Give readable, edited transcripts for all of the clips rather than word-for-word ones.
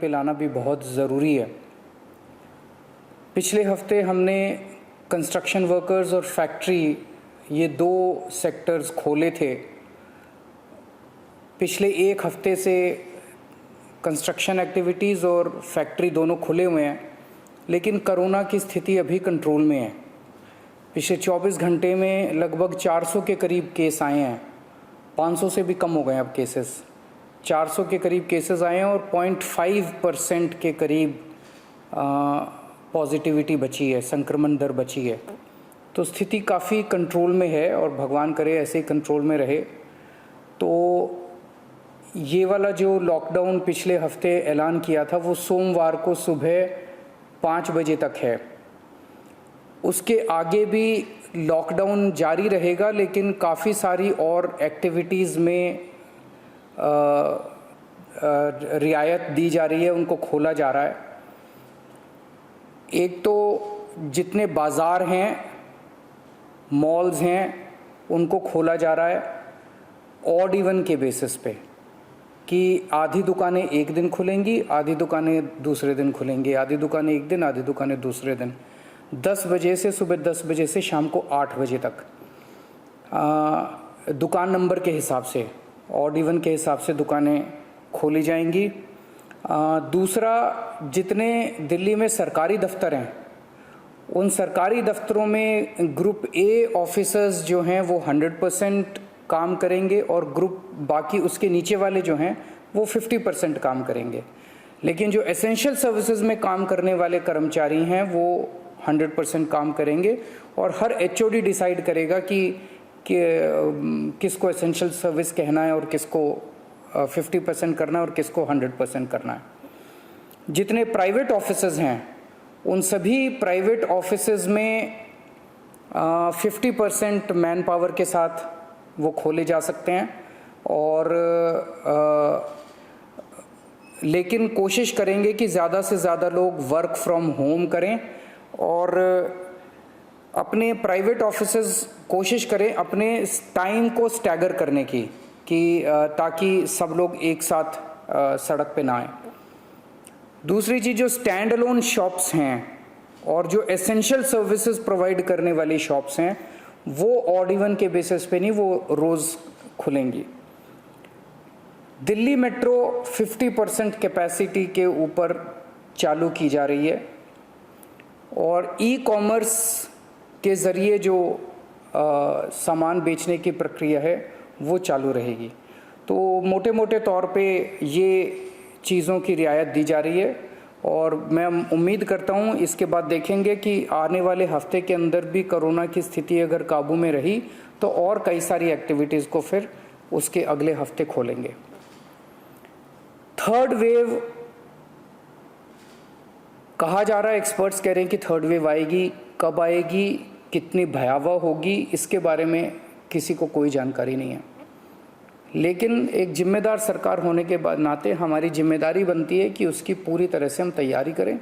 पे लाना भी बहुत ज़रूरी है। पिछले हफ्ते हमने कंस्ट्रक्शन वर्कर्स और फैक्ट्री, ये दो सेक्टर्स खोले थे। पिछले एक हफ्ते से कंस्ट्रक्शन एक्टिविटीज़ और फैक्ट्री दोनों खुले हुए हैं, लेकिन कोरोना की स्थिति अभी कंट्रोल में है। पिछले 24 घंटे में लगभग 400 के करीब केस आए हैं, 500 से भी कम हो गए अब केसेस। 400 के करीब केसेस आए हैं और 0.5% के करीब पॉजिटिविटी बची है, संक्रमण दर बची है। तो स्थिति काफ़ी कंट्रोल में है और भगवान करे ऐसे ही कंट्रोल में रहे। तो ये वाला जो लॉकडाउन पिछले हफ्ते ऐलान किया था वो सोमवार को सुबह 5 बजे तक है। उसके आगे भी लॉकडाउन जारी रहेगा, लेकिन काफ़ी सारी और एक्टिविटीज़ में रियायत दी जा रही है, उनको खोला जा रहा है। एक तो जितने बाज़ार हैं, मॉल्स हैं, उनको खोला जा रहा है ऑड इवन के बेसिस पे, कि आधी दुकानें एक दिन खुलेंगी, आधी दुकानें दूसरे दिन खुलेंगी, आधी दुकानें एक दिन, आधी दुकानें दूसरे दिन। 10 बजे से सुबह 10 बजे से शाम को 8 बजे तक दुकान नंबर के हिसाब से, ऑड इवन के हिसाब से दुकानें खोली जाएंगी। दूसरा, जितने दिल्ली में सरकारी दफ्तर हैं, उन सरकारी दफ्तरों में ग्रुप ए ऑफिसर्स जो हैं वो 100% काम करेंगे और ग्रुप बाकी उसके नीचे वाले जो हैं वो 50% काम करेंगे। लेकिन जो एसेंशियल सर्विसेज में काम करने वाले कर्मचारी हैं वो 100% काम करेंगे और हर एचओडी डिसाइड करेगा कि किसको एसेंशियल सर्विस कहना है और किसको 50% करना है और किसको 100% करना है। जितने प्राइवेट ऑफिसेज हैं उन सभी प्राइवेट ऑफिसेज में 50% मैन पावर के साथ वो खोले जा सकते हैं और लेकिन कोशिश करेंगे कि ज़्यादा से ज़्यादा लोग वर्क फ्रॉम होम करें और अपने प्राइवेट ऑफिसेज कोशिश करें अपने टाइम को स्टैगर करने की, कि ताकि सब लोग एक साथ सड़क पे ना आए। दूसरी चीज़, जो स्टैंड अलोन शॉप्स हैं और जो एसेंशियल सर्विसेज प्रोवाइड करने वाली शॉप्स हैं वो ऑड इवन के बेसिस पे नहीं, वो रोज़ खुलेंगी। दिल्ली मेट्रो 50% कैपेसिटी के ऊपर चालू की जा रही है और ई कॉमर्स के ज़रिए जो सामान बेचने की प्रक्रिया है वो चालू रहेगी। तो मोटे मोटे तौर पे ये चीज़ों की रियायत दी जा रही है और मैं उम्मीद करता हूँ इसके बाद देखेंगे कि आने वाले हफ्ते के अंदर भी कोरोना की स्थिति अगर काबू में रही तो और कई सारी एक्टिविटीज़ को फिर उसके अगले हफ्ते खोलेंगे। थर्ड वेव कहा जा रहा है, एक्सपर्ट्स कह रहे हैं कि थर्ड वेव आएगी, कब आएगी, कितनी भयावह होगी, इसके बारे में किसी को कोई जानकारी नहीं है। लेकिन एक जिम्मेदार सरकार होने के बाद नाते हमारी जिम्मेदारी बनती है कि उसकी पूरी तरह से हम तैयारी करें,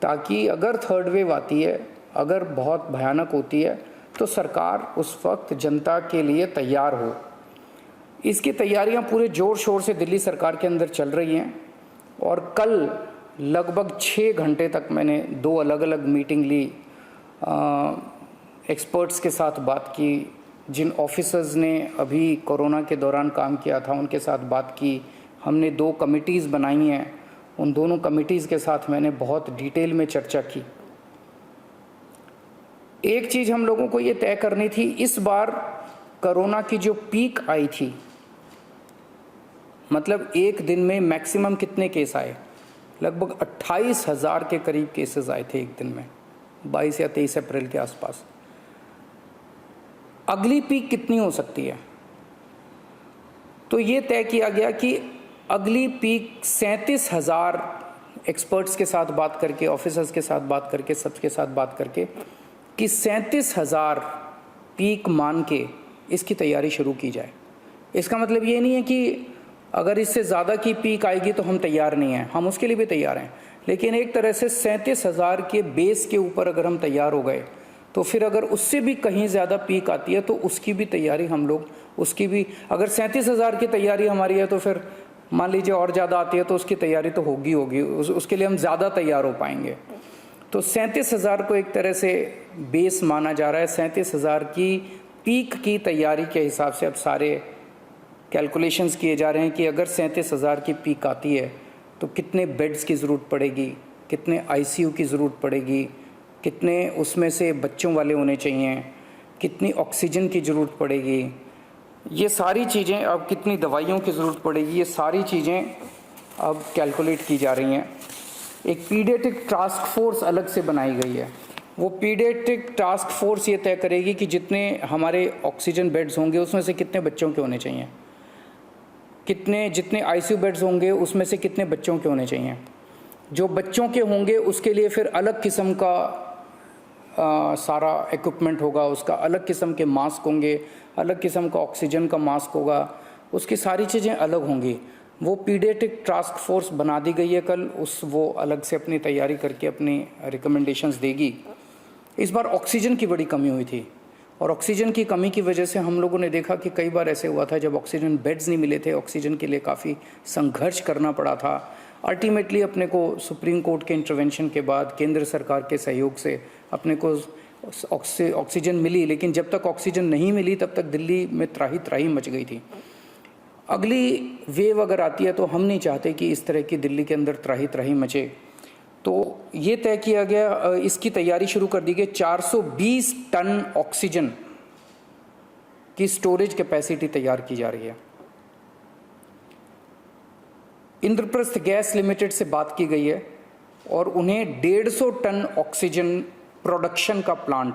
ताकि अगर थर्ड वेव आती है, अगर बहुत भयानक होती है, तो सरकार उस वक्त जनता के लिए तैयार हो। इसकी तैयारियां पूरे ज़ोर शोर से दिल्ली सरकार के अंदर चल रही हैं और कल लगभग 6 घंटे तक मैंने 2 अलग अलग मीटिंग ली, एक्सपर्ट्स के साथ बात की, जिन ऑफिसर्स ने अभी कोरोना के दौरान काम किया था उनके साथ बात की। हमने 2 कमिटीज़ बनाई हैं, उन दोनों कमिटीज़ के साथ मैंने बहुत डिटेल में चर्चा की। एक चीज़ हम लोगों को ये तय करनी थी, इस बार कोरोना की जो पीक आई थी, मतलब एक दिन में मैक्सिमम कितने केस आए, लगभग 28,000 के करीब केसेस आए थे एक दिन में, 22 या 23 अप्रैल के आसपास। अगली पीक कितनी हो सकती है? तो ये तय किया गया कि अगली पीक 37,000, एक्सपर्ट्स के साथ बात करके, ऑफिसर्स के साथ बात करके, सबके साथ बात करके, कि 37,000 पीक मान के इसकी तैयारी शुरू की जाए। इसका मतलब ये नहीं है कि अगर इससे ज़्यादा की पीक आएगी तो हम तैयार नहीं हैं, हम उसके लिए भी तैयार हैं। लेकिन एक तरह से 37,000 के बेस के ऊपर अगर हम तैयार हो गए तो फिर अगर उससे भी कहीं ज़्यादा पीक आती है तो उसकी भी तैयारी हम लोग, उसकी भी, अगर 37,000 की तैयारी हमारी है तो फिर मान लीजिए और ज़्यादा आती है तो उसकी तैयारी तो होगी उसके लिए हम ज़्यादा तैयार हो पाएंगे। तो 37,000 को एक तरह से बेस माना जा रहा है। 37,000 की पीक की तैयारी के हिसाब से अब सारे कैलकुलेशंस किए जा रहे हैं कि अगर 37,000 की पीक आती है तो कितने बेड्स की ज़रूरत पड़ेगी, कितने आईसीयू की ज़रूरत पड़ेगी, कितने उसमें से बच्चों वाले होने चाहिए, कितनी ऑक्सीजन की ज़रूरत पड़ेगी, ये सारी चीज़ें, अब कितनी दवाइयों की ज़रूरत पड़ेगी, ये सारी चीज़ें अब कैलकुलेट की जा रही हैं। एक पीडियाट्रिक टास्क फोर्स अलग से बनाई गई है। वो पीडियाट्रिक टास्क फोर्स ये तय करेगी कि जितने हमारे ऑक्सीजन बेड्स होंगे उसमें से कितने बच्चों के होने चाहिए, जितने आईसीयू बेड्स होंगे उसमें से कितने बच्चों के होने चाहिए। जो बच्चों के होंगे उसके लिए फिर अलग किस्म का सारा इक्विपमेंट होगा, उसका अलग किस्म के मास्क होंगे, अलग किस्म का ऑक्सीजन का मास्क होगा, उसकी सारी चीज़ें अलग होंगी। वो पीडियाट्रिक टास्क फोर्स बना दी गई है कल, वो अलग से अपनी तैयारी करके अपनी रिकमेंडेशंस देगी। इस बार ऑक्सीजन की बड़ी कमी हुई थी और ऑक्सीजन की कमी की वजह से हम लोगों ने देखा कि कई बार ऐसे हुआ था जब ऑक्सीजन बेड्स नहीं मिले थे, ऑक्सीजन के लिए काफ़ी संघर्ष करना पड़ा था। अल्टीमेटली अपने को सुप्रीम कोर्ट के इंटरवेंशन के बाद केंद्र सरकार के सहयोग से अपने को ऑक्सीजन मिली, लेकिन जब तक ऑक्सीजन नहीं मिली तब तक दिल्ली में त्राही त्राही मच गई थी। अगली वेव अगर आती है तो हम नहीं चाहते कि इस तरह की दिल्ली के अंदर त्राही त्राही मचे। तो ये तय किया गया, इसकी तैयारी शुरू कर दी गई। 420 टन ऑक्सीजन की स्टोरेज कैपेसिटी तैयार की जा रही है। इंद्रप्रस्थ गैस लिमिटेड से बात की गई है और उन्हें 150 टन ऑक्सीजन प्रोडक्शन का प्लांट,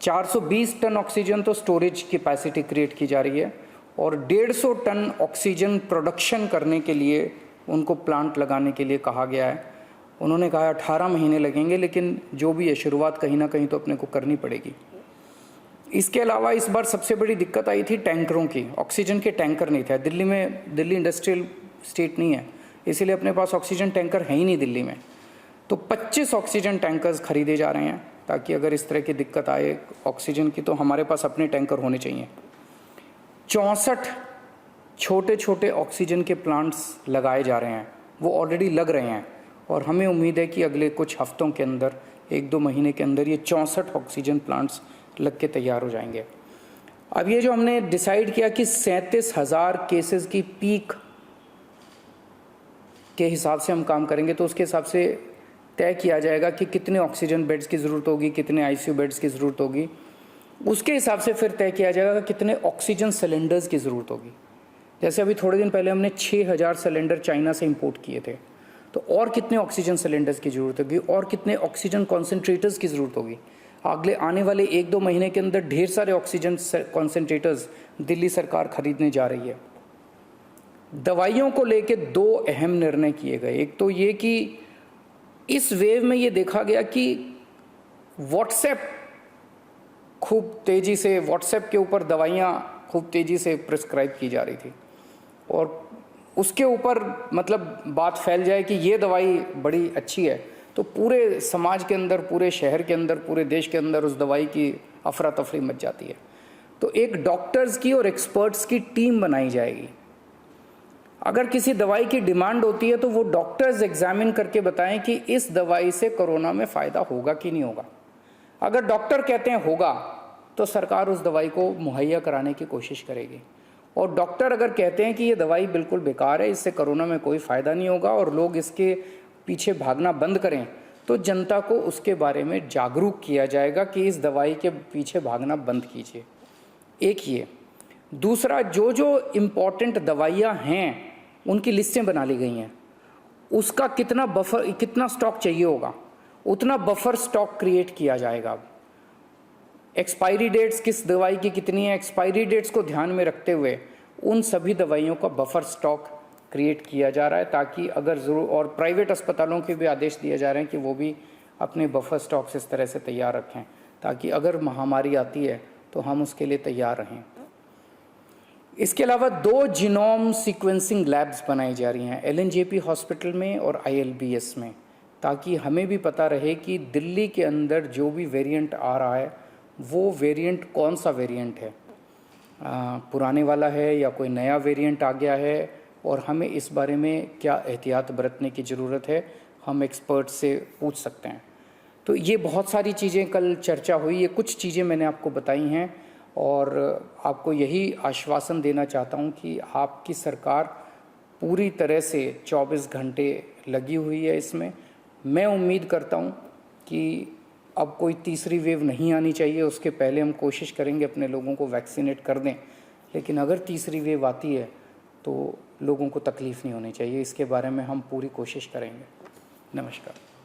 420 टन ऑक्सीजन तो स्टोरेज कैपेसिटी क्रिएट की जा रही है और 150 टन ऑक्सीजन प्रोडक्शन करने के लिए उनको प्लांट लगाने के लिए कहा गया है। उन्होंने कहा 18 महीने लगेंगे, लेकिन जो भी है शुरुआत कहीं ना कहीं तो अपने को करनी पड़ेगी। इसके अलावा इस बार सबसे बड़ी दिक्कत आई थी टैंकरों की। ऑक्सीजन के टैंकर नहीं थे दिल्ली में। दिल्ली इंडस्ट्रियल स्टेट नहीं है, इसीलिए अपने पास ऑक्सीजन टैंकर है ही नहीं दिल्ली में। तो 25 ऑक्सीजन टैंकर्स खरीदे जा रहे हैं ताकि अगर इस तरह की दिक्कत आए ऑक्सीजन की तो हमारे पास अपने टैंकर होने चाहिए। 64 छोटे छोटे ऑक्सीजन के प्लांट्स लगाए जा रहे हैं, वो ऑलरेडी लग रहे हैं और हमें उम्मीद है कि अगले कुछ हफ्तों के अंदर, 1-2 महीने के अंदर ये 64 ऑक्सीजन प्लांट्स लग के तैयार हो जाएंगे। अब ये जो हमने डिसाइड किया कि 37,000 केसेस की पीक के हिसाब से हम काम करेंगे, तो उसके हिसाब से तय किया जाएगा कि कितने ऑक्सीजन बेड्स की ज़रूरत होगी, कितने आईसीयू बेड्स की ज़रूरत होगी। उसके हिसाब से फिर तय किया जाएगा कितने ऑक्सीजन सिलेंडर्स की ज़रूरत होगी। जैसे अभी थोड़े दिन पहले हमने 6,000 सिलेंडर चाइना से इंपोर्ट किए थे, तो और कितने ऑक्सीजन सिलेंडर्स की ज़रूरत होगी और कितने ऑक्सीजन कॉन्सेंट्रेटर्स की ज़रूरत होगी। अगले आने वाले 1-2 महीने के अंदर ढेर सारे ऑक्सीजन कॉन्सेंट्रेटर्स दिल्ली सरकार खरीदने जा रही है। दवाइयों को लेके 2 अहम निर्णय किए गए। एक तो ये कि इस वेव में ये देखा गया कि व्हाट्सएप खूब तेज़ी से, व्हाट्सएप के ऊपर दवाइयाँ खूब तेज़ी से प्रिस्क्राइब की जा रही थी और उसके ऊपर मतलब बात फैल जाए कि ये दवाई बड़ी अच्छी है, तो पूरे समाज के अंदर, पूरे शहर के अंदर, पूरे देश के अंदर उस दवाई की अफरा तफरी मच जाती है। तो एक डॉक्टर्स की और एक्सपर्ट्स की टीम बनाई जाएगी। अगर किसी दवाई की डिमांड होती है तो वो डॉक्टर्स एग्जामिन करके बताएं कि इस दवाई से कोरोना में फ़ायदा होगा कि नहीं होगा। अगर डॉक्टर कहते हैं होगा तो सरकार उस दवाई को मुहैया कराने की कोशिश करेगी, और डॉक्टर अगर कहते हैं कि ये दवाई बिल्कुल बेकार है, इससे कोरोना में कोई फ़ायदा नहीं होगा और लोग इसके पीछे भागना बंद करें, तो जनता को उसके बारे में जागरूक किया जाएगा कि इस दवाई के पीछे भागना बंद कीजिए। एक ये। दूसरा, जो जो इम्पॉर्टेंट दवाइयाँ हैं उनकी लिस्टें बना ली गई हैं, उसका कितना स्टॉक चाहिए होगा उतना बफर स्टॉक क्रिएट किया जाएगा। अब एक्सपायरी डेट्स किस दवाई की कितनी है, एक्सपायरी डेट्स को ध्यान में रखते हुए उन सभी दवाइयों का बफर स्टॉक क्रिएट किया जा रहा है, ताकि अगर ज़रूर, और प्राइवेट अस्पतालों के भी आदेश दिए जा रहे हैं कि वो भी अपने बफर स्टॉक्स इस तरह से तैयार रखें ताकि अगर महामारी आती है तो हम उसके लिए तैयार रहें। इसके अलावा 2 जीनोम सीक्वेंसिंग लैब्स बनाई जा रही हैं LNJP हॉस्पिटल में और ILBS में, ताकि हमें भी पता रहे कि दिल्ली के अंदर जो भी वेरिएंट आ रहा है वो वेरिएंट कौन सा वेरिएंट है, पुराने वाला है या कोई नया वेरिएंट आ गया है, और हमें इस बारे में क्या एहतियात बरतने की ज़रूरत है, हम एक्सपर्ट से पूछ सकते हैं। तो ये बहुत सारी चीज़ें कल चर्चा हुई, ये कुछ चीज़ें मैंने आपको बताई हैं और आपको यही आश्वासन देना चाहता हूँ कि आपकी सरकार पूरी तरह से 24 घंटे लगी हुई है इसमें। मैं उम्मीद करता हूँ कि अब कोई तीसरी वेव नहीं आनी चाहिए, उसके पहले हम कोशिश करेंगे अपने लोगों को वैक्सीनेट कर दें, लेकिन अगर तीसरी वेव आती है तो लोगों को तकलीफ़ नहीं होनी चाहिए, इसके बारे में हम पूरी कोशिश करेंगे। नमस्कार।